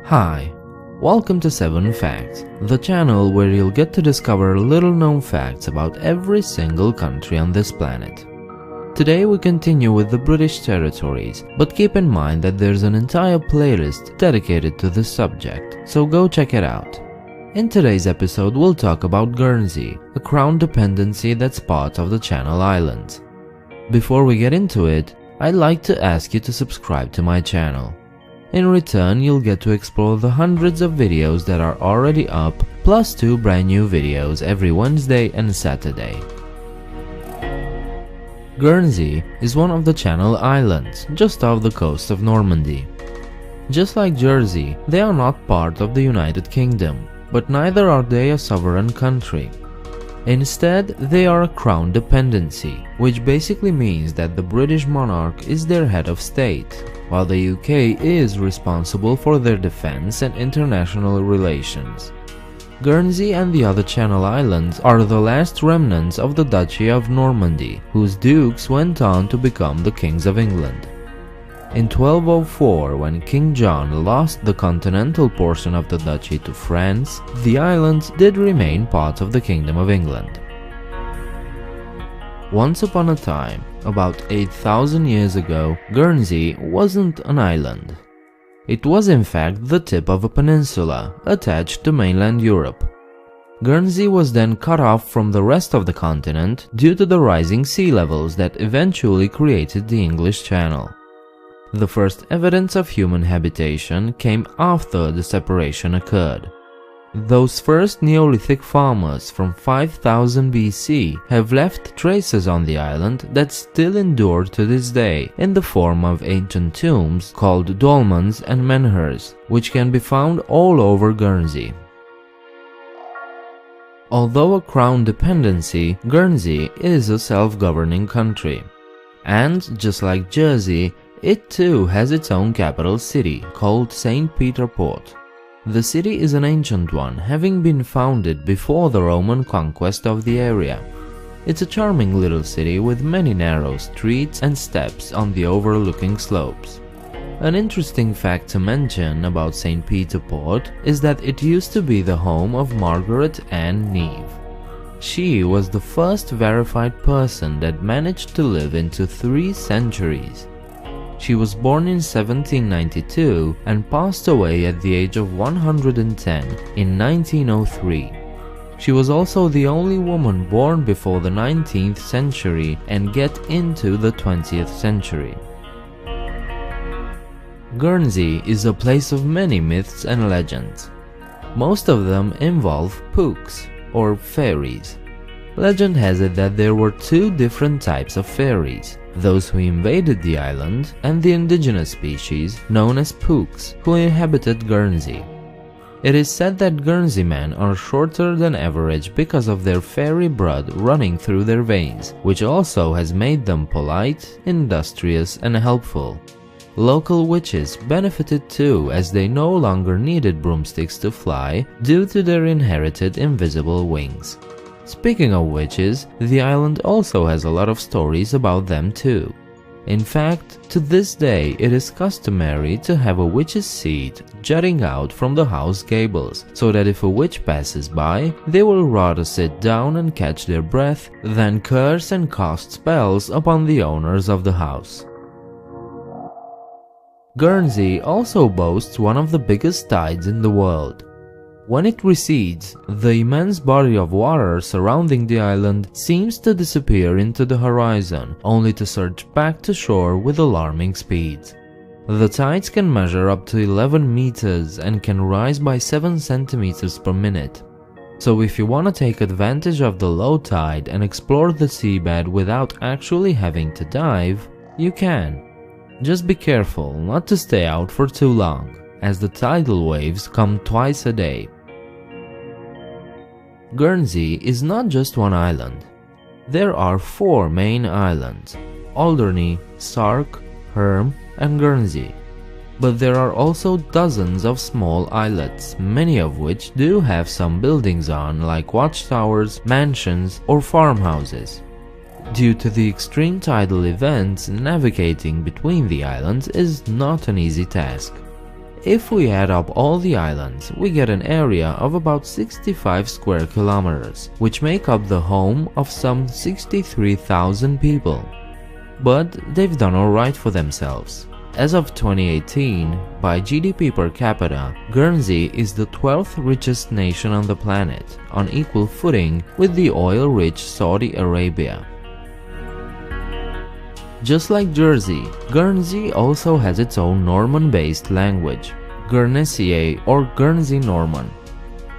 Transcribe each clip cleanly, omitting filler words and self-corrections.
Hi, welcome to 7 Facts, the channel where you'll get to discover little-known facts about every single country on this planet. Today we continue with the British territories, but keep in mind that there's an entire playlist dedicated to this subject, so go check it out. In today's episode we'll talk about Guernsey, a crown dependency that's part of the Channel Islands. Before we get into it, I'd like to ask you to subscribe to my channel. In return, you'll get to explore the hundreds of videos that are already up, plus 2 brand new videos every Wednesday and Saturday. Guernsey is one of the Channel Islands, just off the coast of Normandy. Just like Jersey, they are not part of the United Kingdom, but neither are they a sovereign country. Instead, they are a crown dependency, which basically means that the British monarch is their head of state, while the UK is responsible for their defense and international relations. Guernsey and the other Channel Islands are the last remnants of the Duchy of Normandy, whose dukes went on to become the kings of England. In 1204, when King John lost the continental portion of the duchy to France, the islands did remain part of the Kingdom of England. Once upon a time, about 8,000 years ago, Guernsey wasn't an island. It was in fact the tip of a peninsula attached to mainland Europe. Guernsey was then cut off from the rest of the continent due to the rising sea levels that eventually created the English Channel. The first evidence of human habitation came after the separation occurred. Those first Neolithic farmers from 5000 BC have left traces on the island that still endure to this day in the form of ancient tombs called dolmens and menhirs, which can be found all over Guernsey. Although a crown dependency, Guernsey is a self-governing country. And just like Jersey, it too has its own capital city, called St. Peter Port. The city is an ancient one, having been founded before the Roman conquest of the area. It's a charming little city with many narrow streets and steps on the overlooking slopes. An interesting fact to mention about St. Peter Port is that it used to be the home of Margaret Ann Neve. She was the first verified person that managed to live into 3 centuries. She was born in 1792 and passed away at the age of 110 in 1903. She was also the only woman born before the 19th century and get into the 20th century. Guernsey is a place of many myths and legends. Most of them involve pooks, or fairies. Legend has it that there were 2 different types of fairies, those who invaded the island and the indigenous species known as pooks who inhabited Guernsey. It is said that Guernsey men are shorter than average because of their fairy blood running through their veins, which also has made them polite, industrious and helpful. Local witches benefited too, as they no longer needed broomsticks to fly due to their inherited invisible wings. Speaking of witches, the island also has a lot of stories about them too. In fact, to this day it is customary to have a witch's seat jutting out from the house gables, so that if a witch passes by, they will rather sit down and catch their breath than curse and cast spells upon the owners of the house. Guernsey also boasts one of the biggest tides in the world. When it recedes, the immense body of water surrounding the island seems to disappear into the horizon, only to surge back to shore with alarming speeds. The tides can measure up to 11 meters and can rise by 7 centimeters per minute. So if you want to take advantage of the low tide and explore the seabed without actually having to dive, you can. Just be careful not to stay out for too long, as the tidal waves come twice a day. Guernsey is not just one island. There are 4 main islands: Alderney, Sark, Herm and Guernsey. But there are also dozens of small islets, many of which do have some buildings on, like watchtowers, mansions, or farmhouses. Due to the extreme tidal events, navigating between the islands is not an easy task. If we add up all the islands, we get an area of about 65 square kilometers, which make up the home of some 63,000 people. But they've done alright for themselves. As of 2018, by GDP per capita, Guernsey is the 12th richest nation on the planet, on equal footing with the oil-rich Saudi Arabia. Just like Jersey, Guernsey also has its own Norman-based language, Guernesey or Guernsey Norman.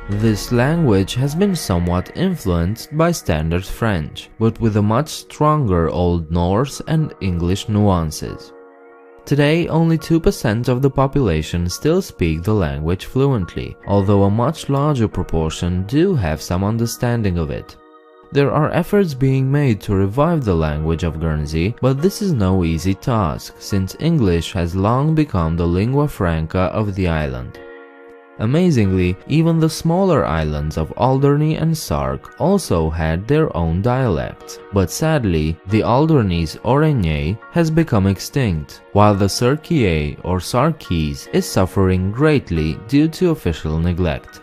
This language has been somewhat influenced by Standard French, but with a much stronger Old Norse and English nuances. Today, only 2% of the population still speak the language fluently, although a much larger proportion do have some understanding of it. There are efforts being made to revive the language of Guernsey, but this is no easy task, since English has long become the lingua franca of the island. Amazingly, even the smaller islands of Alderney and Sark also had their own dialects, but sadly, the Alderney's Orenye has become extinct, while the Sarkiye or Sarkese is suffering greatly due to official neglect.